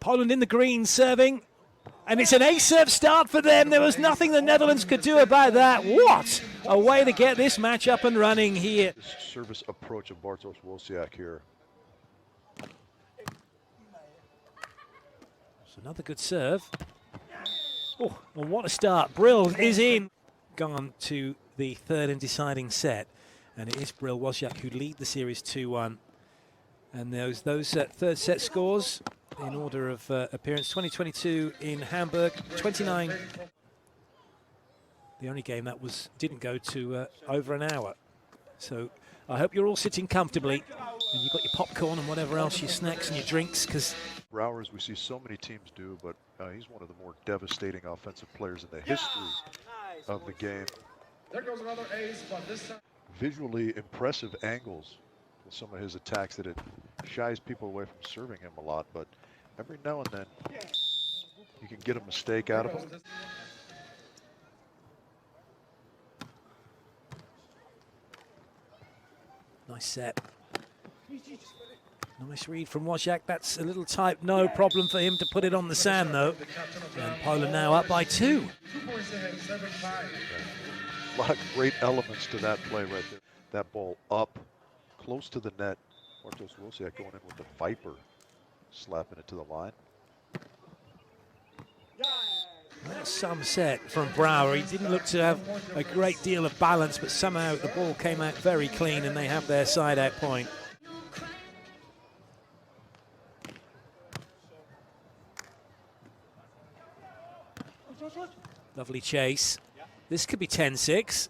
Poland in the green serving. And it's an ace-serve start for them. There was nothing the Netherlands could do about that. What a way to get this match up and running here. This service approach of Bartosz Losiak here. It's another good serve. Oh, and what a start. Bryl is in. Gone to the third and deciding set. And it is Bryl Losiak who lead the series 2-1. And those third set scores in order of appearance: 2022 in Hamburg, 29. The only game that didn't go to over an hour. So I hope you're all sitting comfortably and you've got your popcorn and whatever else, your snacks and your drinks, because Brouwer, as we see so many teams do, but he's one of the more devastating offensive players in the history of the game. There goes another ace, but this time Visually impressive angles with some of his attacks that it shies people away from serving him a lot, but every now and then you can get a mistake out of him. nice set. Nice read from Losiak. That's a little tight. No problem for him to put it on the sand, though. And Poland now up by 2. 2 points ahead, 7-5. A lot of great elements to that play right there. That ball up, close to the net. Bartosz Losiak going in with the Viper, slapping it to the line. That's some set from Brouwer. He didn't look to have a great deal of balance, but somehow the ball came out very clean and they have their side-out point. Lovely chase. This could be 10-6,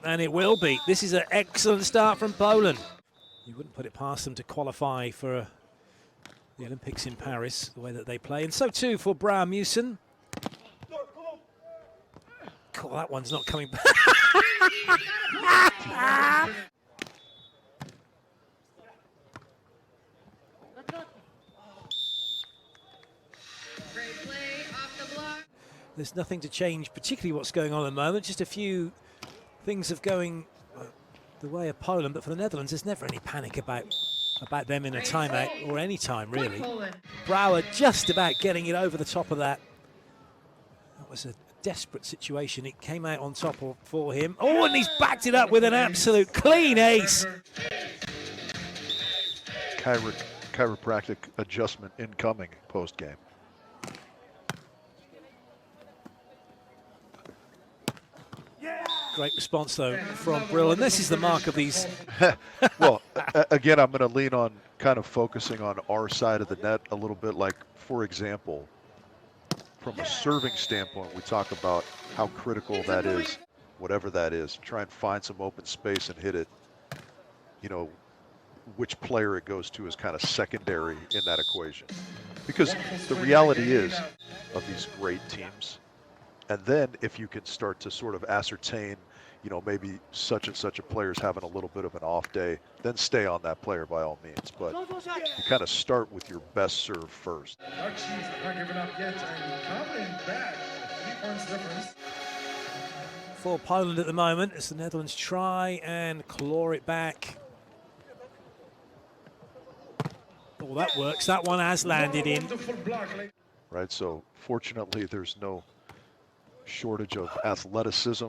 and it will be. This is an excellent start from Poland. You wouldn't put it past them to qualify for the Olympics in Paris, the way that they play. And so too for Brouwer Meeuwsen. Cool, that one's not coming back. There's nothing to change, particularly what's going on at the moment. Just a few things of going the way of Poland, but for the Netherlands, there's never any panic about them in a timeout or any time, really. Brouwer just about getting it over the top of that. That was a desperate situation. It came out on top for him. Oh, and he's backed it up with an absolute clean ace. Chiropractic adjustment incoming post-game. Great response, though, from Bryl, and this is the mark of these. Well, again, I'm going to lean on kind of focusing on our side of the net a little bit. Like, for example, from a serving standpoint, we talk about how critical that is, whatever that is. Try and find some open space and hit it. You know, which player it goes to is kind of secondary in that equation. Because the reality is of these great teams, and then if you can start to sort of ascertain, you know, maybe such and such a player's having a little bit of an off day, then stay on that player by all means. But you kind of start with your best serve first. Not giving up yet, and coming back, 3 points difference. For Poland at the moment, as the Netherlands try and claw it back. Oh, that works. That one has landed in. Right, so fortunately there's no shortage of athleticism,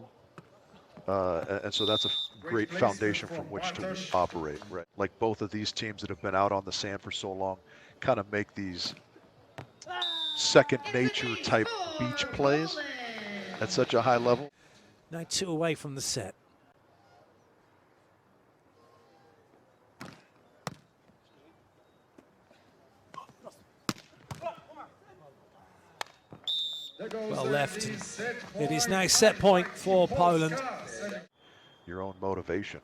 and so that's a great foundation from which to operate. Right, like both of these teams that have been out on the sand for so long kind of make these second nature type beach plays at such a high level. Now 2 away from the set. Well left. It is now set point for Poland. Your own motivation.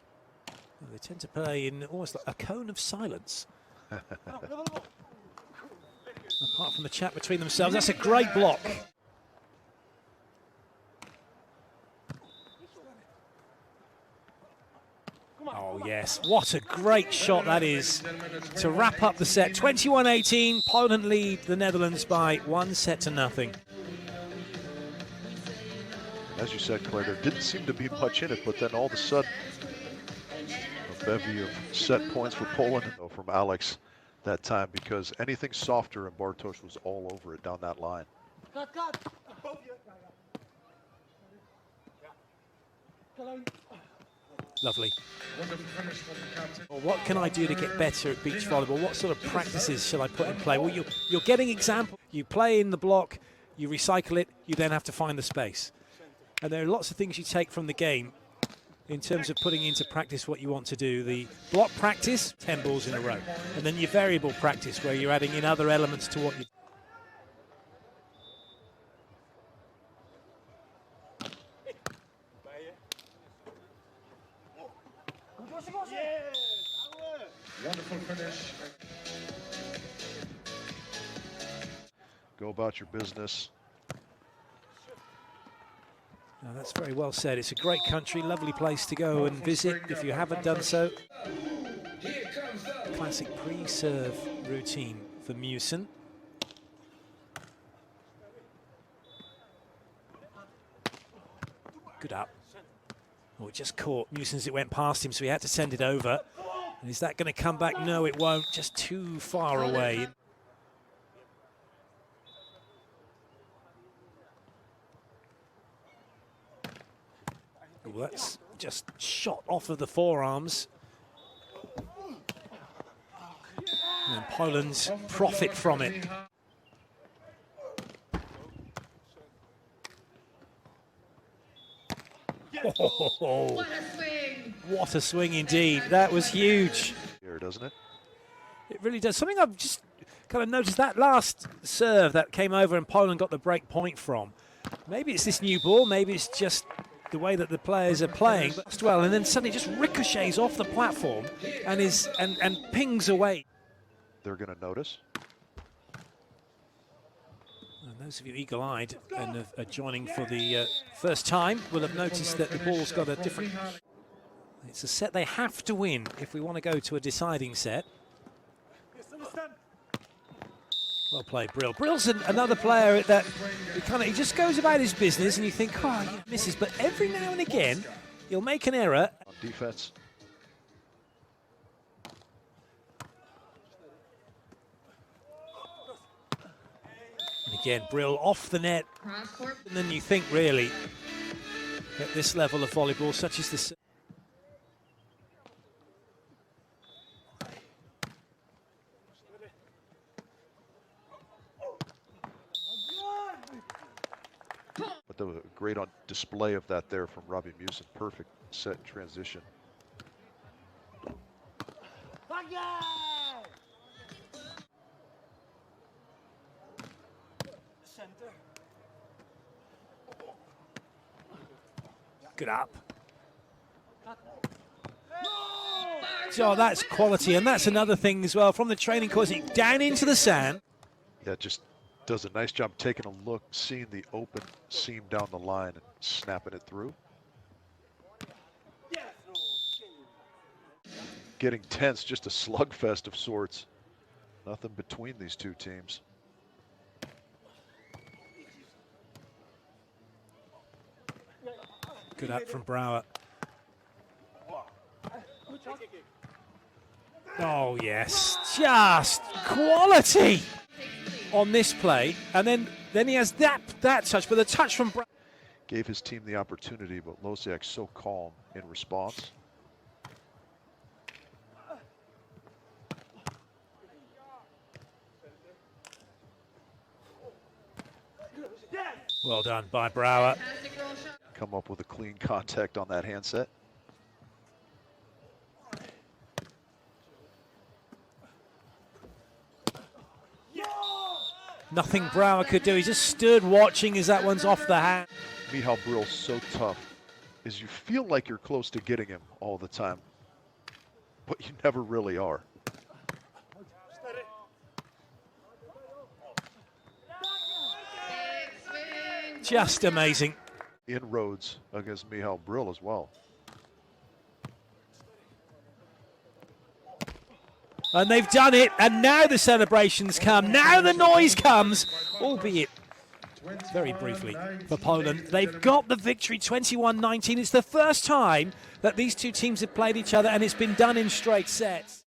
Well, they tend to play in almost like a cone of silence. Apart from the chat between themselves, that's a great block. Oh yes, what a great shot that is to wrap up the set. 21-18, Poland lead the Netherlands by 1-0. As you said, Claire, there didn't seem to be much in it, but then all of a sudden, a bevy of set points for Poland from Alex that time because anything softer and Bartosz was all over it down that line. Lovely. Wonderful finish from the captain. Well, what can I do to get better at beach volleyball? What sort of practices shall I put in play? Well, you're getting example. You play in the block, you recycle it, you then have to find the space. And there are lots of things you take from the game in terms of putting into practice what you want to do. The block practice, 10 balls in a row. And then your variable practice where you're adding in other elements to what you do. Wonderful finish. Go about your business. Now, that's very well said. It's a great country, lovely place to go and visit if you haven't done so. Classic pre-serve routine for Meeuwsen. Good up. Oh, it just caught Meeuwsen as it went past him, so he had to send it over. And is that going to come back? No, it won't. Just too far away. Oh, that's just shot off of the forearms. And Poland's profit from it. Oh, What a swing! what a swing indeed. That was huge. Here, doesn't it? It really does. Something I've just kind of noticed, that last serve that came over and Poland got the break point from. Maybe it's this new ball, maybe it's just the way that the players are playing well, and then suddenly just ricochets off the platform and and pings away. They're going to notice. And those of you eagle-eyed and are joining for the first time will have noticed that the ball's got a different... It's a set they have to win if we want to go to a deciding set. Well played, Bryl. Bryl's another player that he just goes about his business and you think, oh, he misses. But every now and again, he'll make an error. On defense. And again, Bryl off the net. Cross court. And then you think, really, at this level of volleyball, such as this... But there was a great on display of that there from Robbie Meeuwsen. Perfect set transition. Good up. Oh, that's quality, and that's another thing as well from the training course. Down into the sand. Yeah, just does a nice job taking a look, seeing the open seam down the line and snapping it through. Getting tense, just a slugfest of sorts. Nothing between these two teams. Good up from Brouwer. Oh, yes. Just quality on this play. And then he has that touch, but the touch from Brouwer. Gave his team the opportunity, but Losiak so calm in response. Well done by Brouwer. Fantastic roll shot. Come up with a clean contact on that handset. Nothing Brouwer could do. He just stood watching as that one's off the hand. Michal Bryl's so tough is you feel like you're close to getting him all the time, but you never really are. Big swing. Just amazing. Inroads against Michal Bryl as well. And they've done it, and now the celebrations come. Now the noise comes, albeit very briefly for Poland. They've got the victory, 21-19. It's the first time that these two teams have played each other, and it's been done in straight sets.